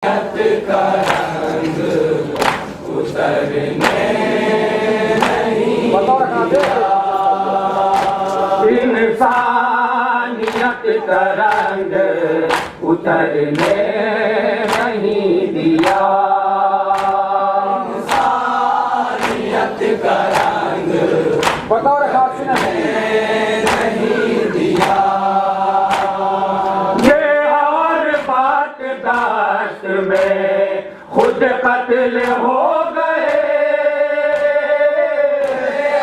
का रंग उतरने नहीं दिया, इंसानियत का रंग उतरने नहीं दिया, इंसानियत का रंग बताओ रखा नहीं दिया। ये और बात दाश्त में खुद कत्ल हो गए,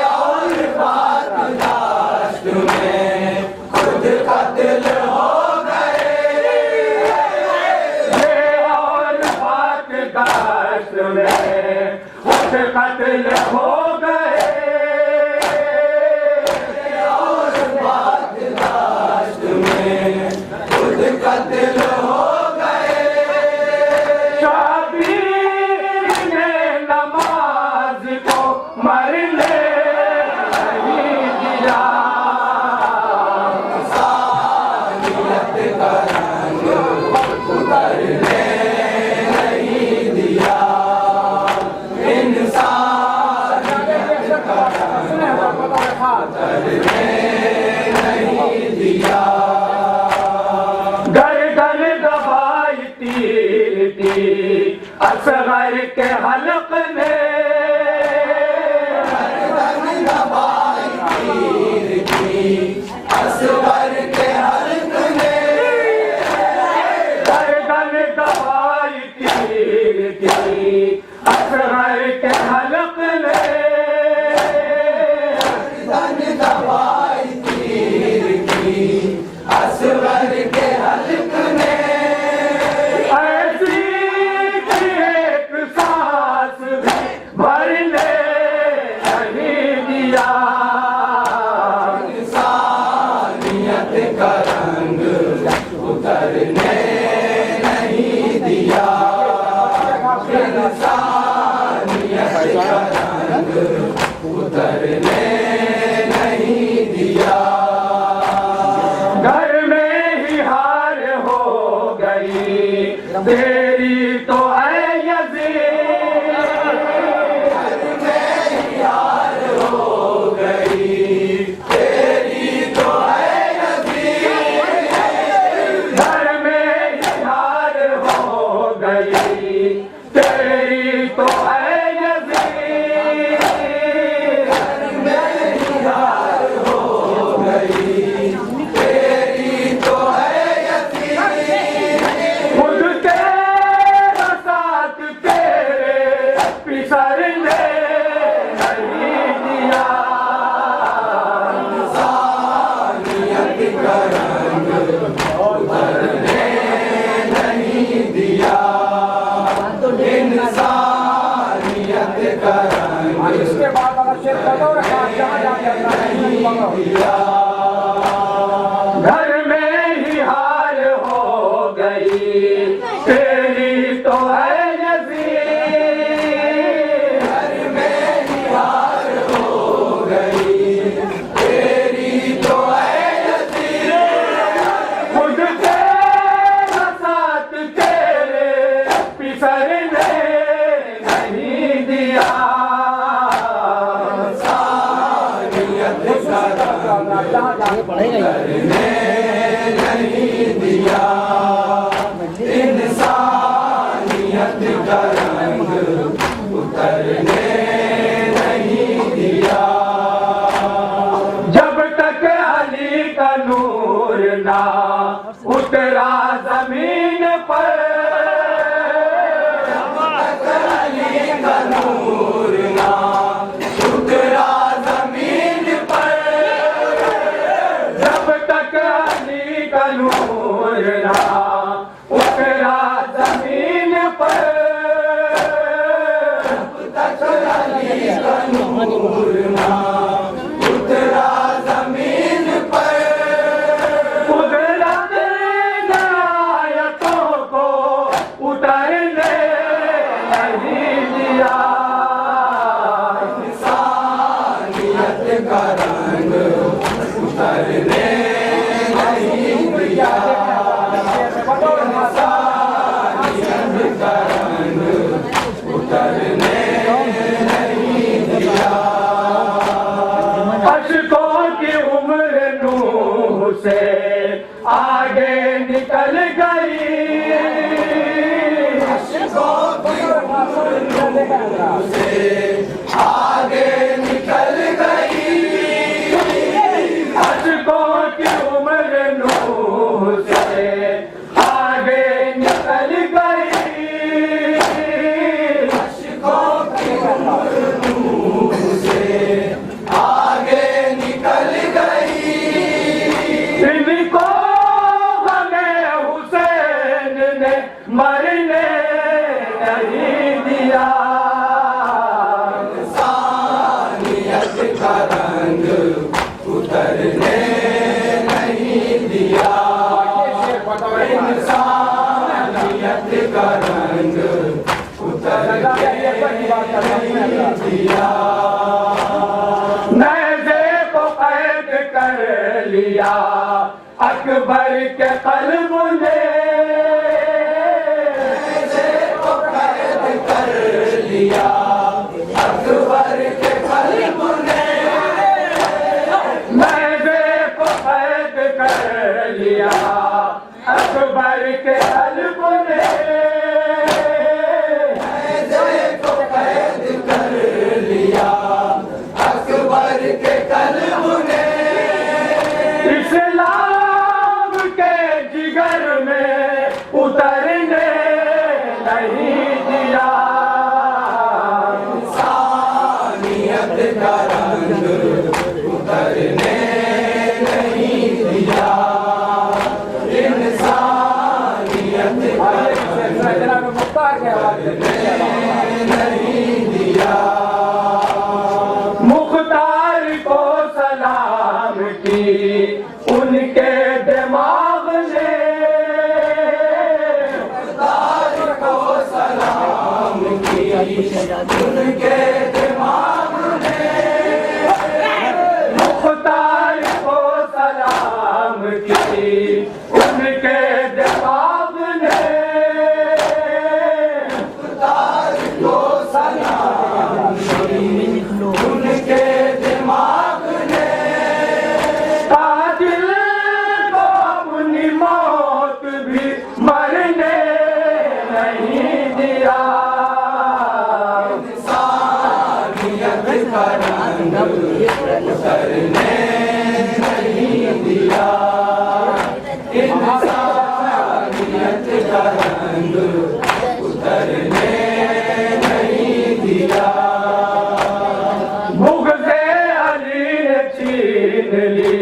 और बात दाश्त में खुद कत्ल हो गए, ये और बात दाश्त में खुद कत्ल हो गए, और बात दाश्त में खुद कत्ल हो गए। शाबीर ने नमाज को मरने नहीं दिया, इंसानियत का रंग उतरने नहीं दिया, इंसानियत का रंग उतरने नहीं दिया। गर्दन दबाई तीर थी असगर के हलक ने, गर्दन दबाई तीर थी असगर के हलक ने, गर्दन दबाई तीर थी असगर के हलक ने, गर्दन दबाई तीर थी असगर के हलक ने, ऐसी की एक सांस भी भरने नहीं दिया, इंसानियत का रंग उतरने नहीं दिया, इंसानियत का रंग उतरने नहीं दिया। घर में ही हार हो गई तेरी तो है यज़ीद, घर में ही हार हो गई तेरी तो है यज़ीद, घर में ही हार हो गई तेरी तो है यज़ीद, घर में ही हार हो गई तेरी तो है यज़ीद, खुद तेरा साथ तेरे पिसरने नहीं दिया, इंसानियत का रंग उतरने नहीं दिया, इंसानियत का रंग इसके बाद वाला शेर बताओ रखा जहाँ नहीं दिया। घर में ही हार हो गई तेरी तो है यज़ीद, घर में ही हार हो गई तेरी तो है यज़ीद, खुद तेरा साथ तेरे पिसरने नहीं दिया, इंसानियत का रंग उतरने नहीं दिया, इंसानियत का रंग उतरने नहीं दिया। जब तक अली का नूर ना उतरा जमीन पर, जब तक अली का नूर ना उतरा जमीन पर, जब तक अली का नूर ना उतरा जमीन पर, जब तक अली का नूर ना उतरा जमीन पर, कुदरत ने आयतों को उतरने नहीं दिया, इंसानियत का रंग उतरने नहीं दिया, इंसानियत से कह जरा आगे निकल गई अशकों की उम्र नूह से आगे निकल गई अशकों की उम्र नूह से आगे निकल गई इनको हमें हुसैन ने मरने नहीं दिया इंसानियत का रंग उतरने नहीं दिया इंसानियत का रंग उतरने नहीं दिया नज़े को कैद कर लिया अकबर के क़ल्ब ने नज़े को कैद कर लिया अकबर के क़ल्ब ने नज़े को कैद कर लिया अकबर के क़ल्ब ने नज़े को कैद कर लिया अकबर के क़ल्ब ने इस्लाम के जिगर में उतरने नहीं दिया इंसानियत का रंग उतरने नहीं दिया इंसानियत का जनाब मुख्तार के हवाले नहीं दिया मुख्तार को सलाम की उनके दिमाग ने मुख्तार को सलाम की उनके दिमाग ने मुख्तार को सलाम की उनके दिमाग ने मुख्तार को सलाम की उनके दिमाग ने कातिल को अपनी मौत भी मरने नहीं दिया इंसानियत का रंग उतरने नहीं दिया इंसानियत का रंग उतरने नहीं दिया मुग़ज़े अली ने छीन ली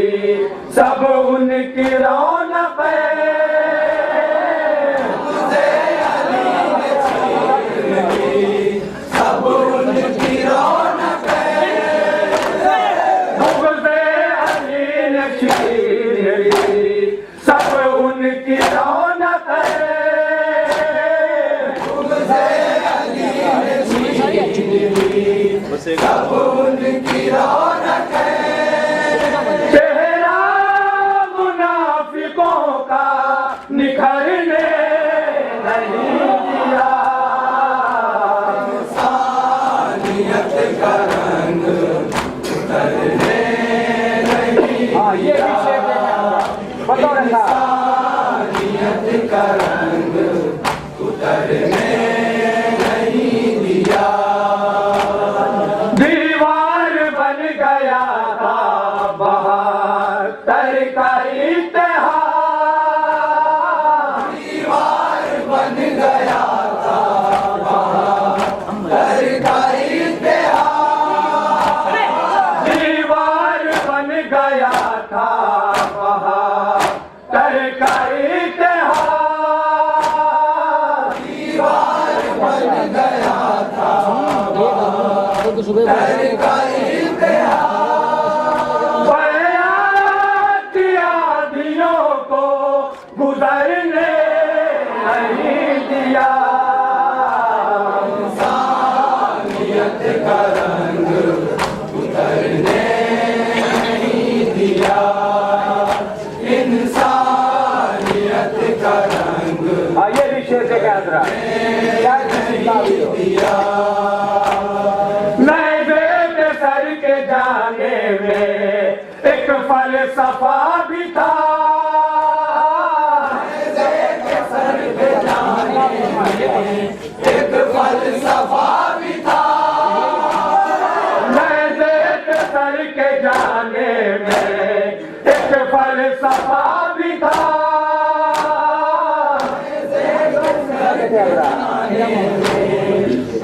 सब उनकी रौनक मुग़ज़े अली ने छीन ली सब उनकी रौनक मुग़ज़े अली ने छीन ली सब उनकी रौनक मुग़ज़े अली ने छीन ली सब उनकी रौनक है चेहरा मुनाफिकों का निखरने नहीं दिया इंसानियत का रंग उतरने नहीं हाँ ये भी शेर है बतौर इंसानियत का रंग उतरने नहीं दिया दीवार बन गया था बहादुर का इतिहास दीवार बन गया था बहादुर का इतिहास दीवार बन गया था बहादुर का इतिहास दीवार बन गया था आदियों को गुजरने नहीं दिया इंसानियत का रंग उतरने नहीं दिया इंसानियत का रंग ये भी शेर से कह जरा दिया सर के जाने में एक फलसफा भी था सर के जाने में एक फलसफा भी यात्रा।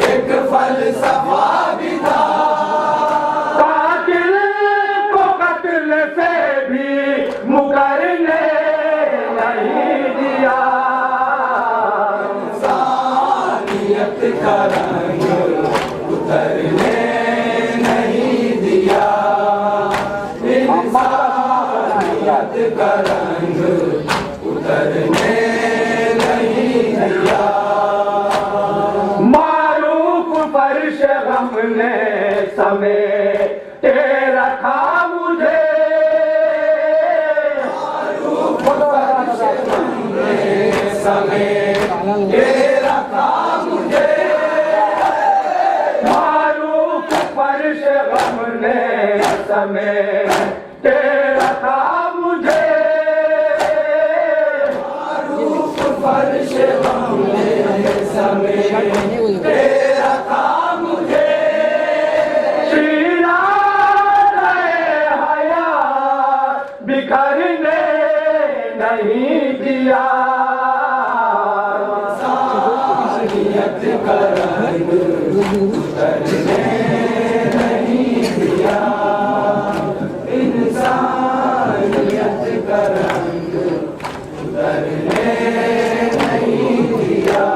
एक फलसफा भी था, कातिल को कत्ल से भी मुकरने नहीं दिया, इंसानियत का रंग उतरने नहीं दिया, इंसानियत का रंग उतरने नहीं दिया। मारूफ फर्श गम ने समेटे रखा मुझे, मारूफ फर्श गम ने समेटे रखा मुझे, मारूफ फर्श गम ने समेटे रखा मुझे, मारूफ फर्श गम ने समेटे रखा मुझे, शीराज़े हयात बिखरने नहीं दिया, इंसानियत का रंग उतरने नहीं दिया, इंसानियत का रंग उतरने नहीं दिया।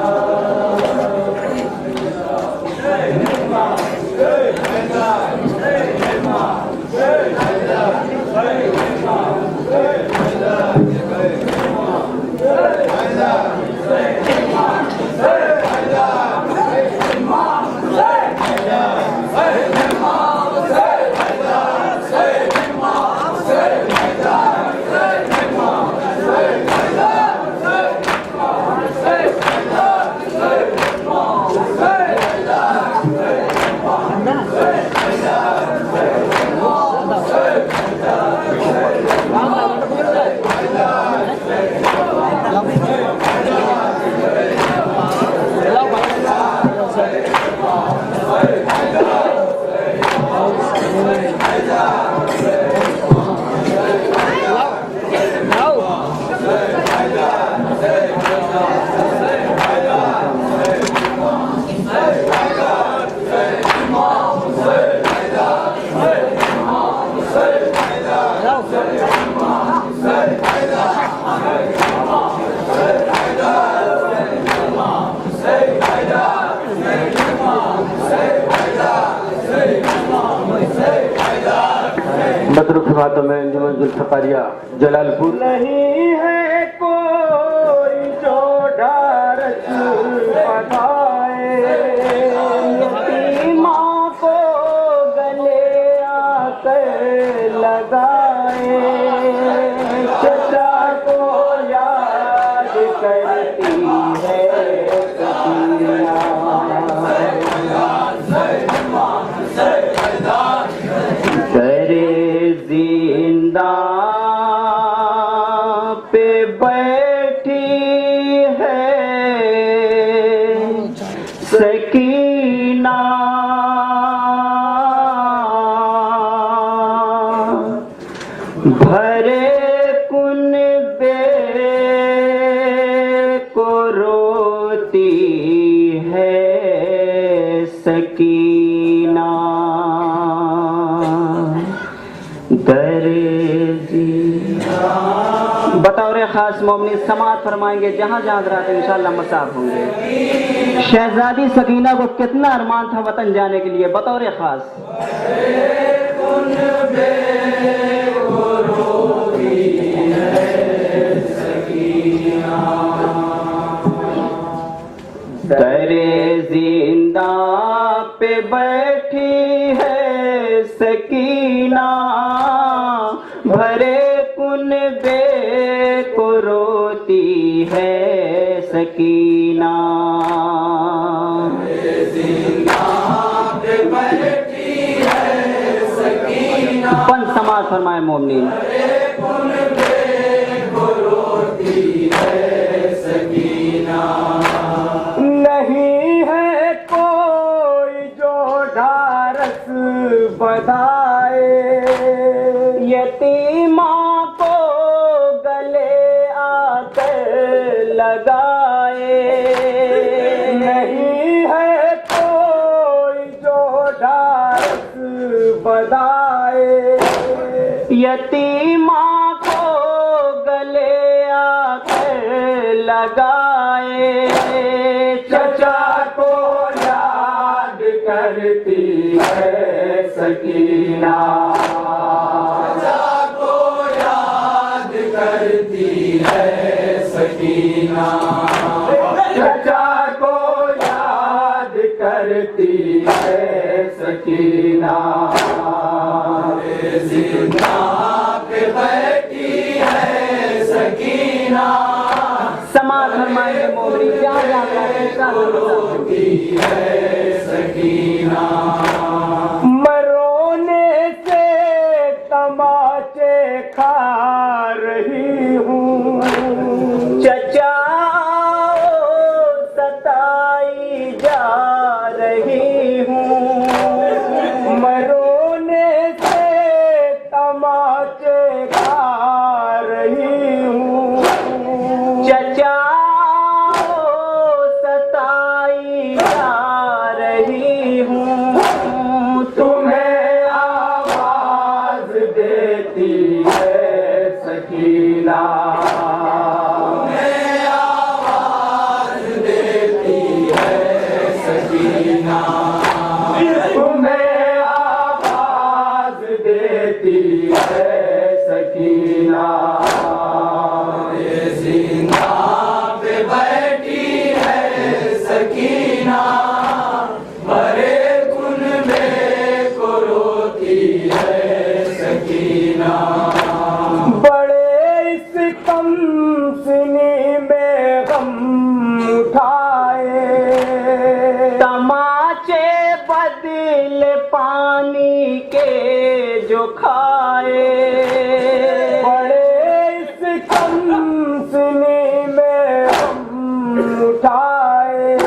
मदरुख खातम में अंजुमन जुल्फ़कारिया जलालपुर। नहीं है कोई जो ढारस पधाए, माँ को गले आकर लगाए, चचा को याद करती है करे जिंदा पे बैठी है सकीना, भरे कुनबे को रोती है सकीना, बतौर खास मोमिन समात फरमाएंगे जहाँ जहाँ हज़रात इंशाअल्लाह मसाफ होंगे। शहजादी सकीना को कितना अरमान था वतन जाने के लिए, बतौर खास दरे जिंदा पे बैठी है सकीना, भरे कुनबे को रोती है सकीना, पन समाज फरमाए मोमिन नहीं है कोई जो ढारस बधाए, यतीमा को गले आकर लगाए, बधाए, यतीमा को गले आकर लगाए, चचा को याद करती है सकीना, चचा को याद करती है सकीना, चचा को याद करती है सकीना, जिंदा पे बैठी है सकीना, समाज फरमाएंगे मोहरी जहाँ जहाँ रोती है सकीना, मरोने से तमाचे खा रही हूँ, चचा सताई जा रही हूँ, मरोने से तमाचे खा रही हूँ, चचा सताई जा रही हूँ, तुम्हें आवाज देती है सकीना, तुम्हें आवाज देती है सकीना, तुम्हें आवाज देती है सकीना, जिंदा पे बैठी है सकीना, मरे गुन में को रोती है सकीना, बड़े इस कम सिनी में गम उठाए, तमाचे बदले पानी के जो खाए, बड़े इस कम सिनी में गम उठाए,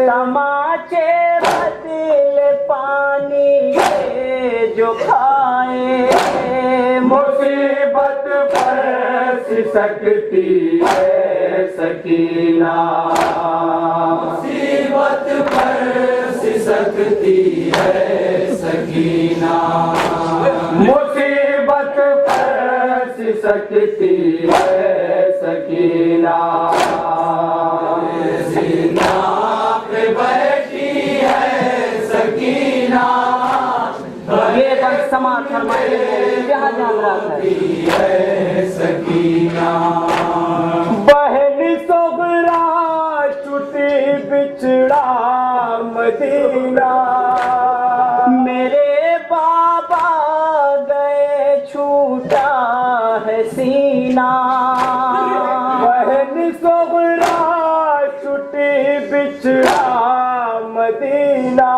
तमाचे बदले पानी के जो खाए, मुसीबत पर सिसकती है सकीना, मुसीबत पर सिसकती है सकीना, मुसीबत पर सिसकती है सकीना, जिंदा पे बैठी है सकीना, ये बस समाज फरमाएंगे जहाँ जहाँ रात है सकीना, बहन सोगरा छुट्टी बिछड़ा मदीना, मेरे बाबा गए छूटा है सीना, बहन सोगरा छुट्टी बिछड़ा मदीना,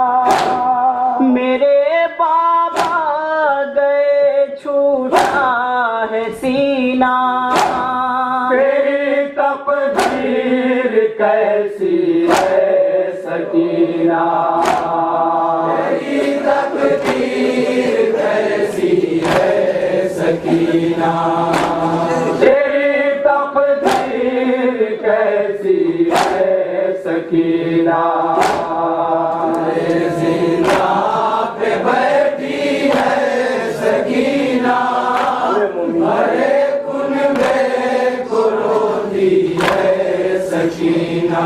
मेरे बाबा गए छूटा है सीना, तेरी तकदीर कैसी है सकीना, तेरी तकदीर कैसी है सकीना, तेरी तकदीर कैसी है सकीना, जिंदा पे बैठी है सकीना, हरे कुन में को रोती है सकीना,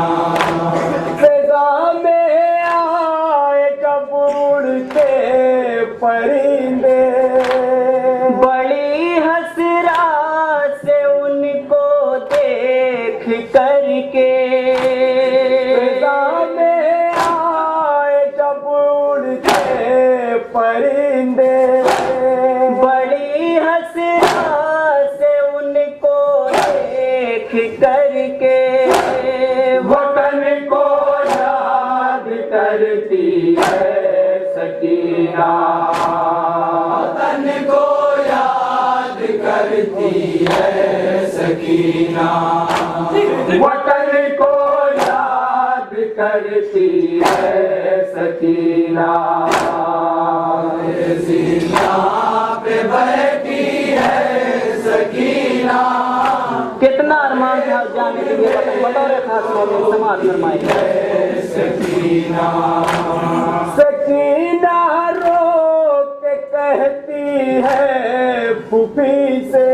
फिजा में आए जब उड़ते परिंदे, बड़ी हसरा से उनको देख करके, फिजा में आए जब उड़ते परिंदे, बड़ी हसरा से उनको देख करके, वतन को याद करती है सकीना, वतन को याद करती है सकीना, वतन को याद करती है सकीना, जिंदा पे बैठी है सकीना, कितना अरमान था जाने के लिए बतौर खास मौके समाज फरमाएंगे सकीना, सकीना रो के है फूफी से,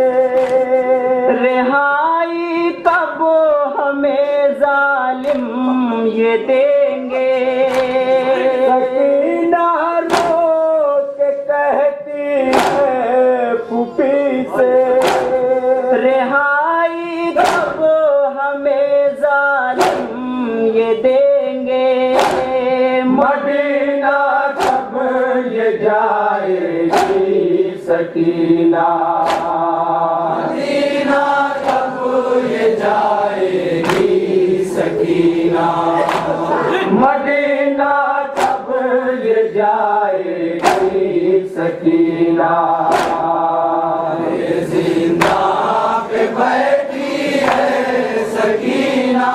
रिहाई कब हमें जालिम ये देंगे। सकीना रो के कहती है फूफी से, रिहाई कब हमें जालिम ये देंगे। मदीना कब ये जाएगी सकीना, मदीना कब ये जाएगी सकीना, मदीना कब ये जाएगी सकीना। ये जिंदा पे बैठी है सकीना,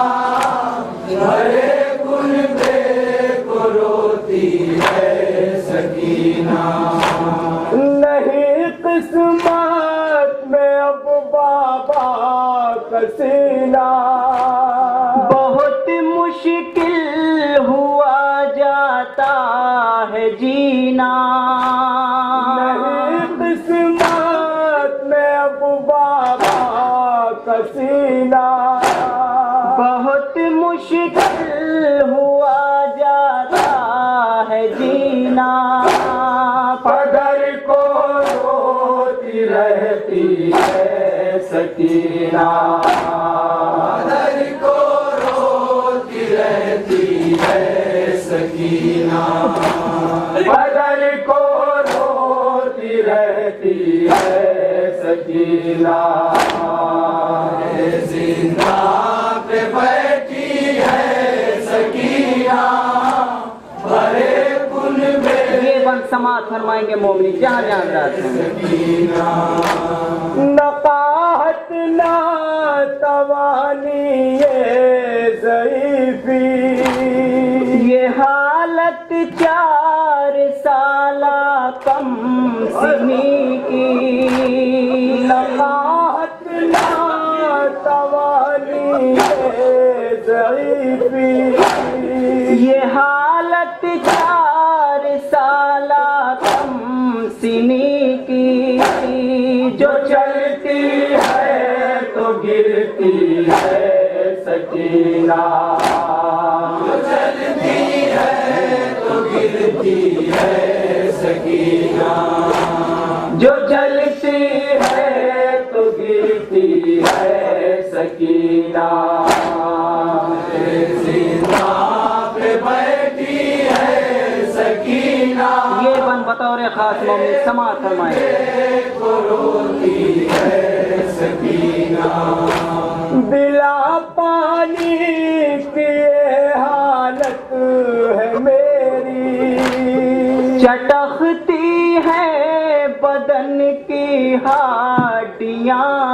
भरे कुनबे को रोती है सकीना। नहीं किस्मत में अब बाबा का सीना, बहुत मुश्किल हुआ जाता है जीना। नहीं किस्मत में अब बाबा का सीना, बहुत मुश्किल हुआ जाता है जीना। पदर को रोती रहती है सकीना, पदर को रोती रहती है सकीना, पदर को रोती रहती है सकीना। जिंदा पे बैठी है सकीना, भरे कुनबे ये बंद समात फरमाएंगे मोमिनी जहाँ जहाँ जाते हैं। नकाहत ना तवानी ये ज़ईफ़ी, ये हालत 4 साला कम सिनी की। नकाहत ना तवानी ये ज़ईफ़ी, ये हालत 4 साला कम सिनी की। जो चलती है तो गिरती है सकीना, जो चलती है तो गिरती है सकीना, जो चलती है तो गिरती है सकीना। जिंदा पे बैठी है सकीना, ये बन बतौर खास मोमिन समात फरमाएंगे। रोती है सकीना। बिला पानी की ये हालत है मेरी, चटखती है बदन की हड्डियां।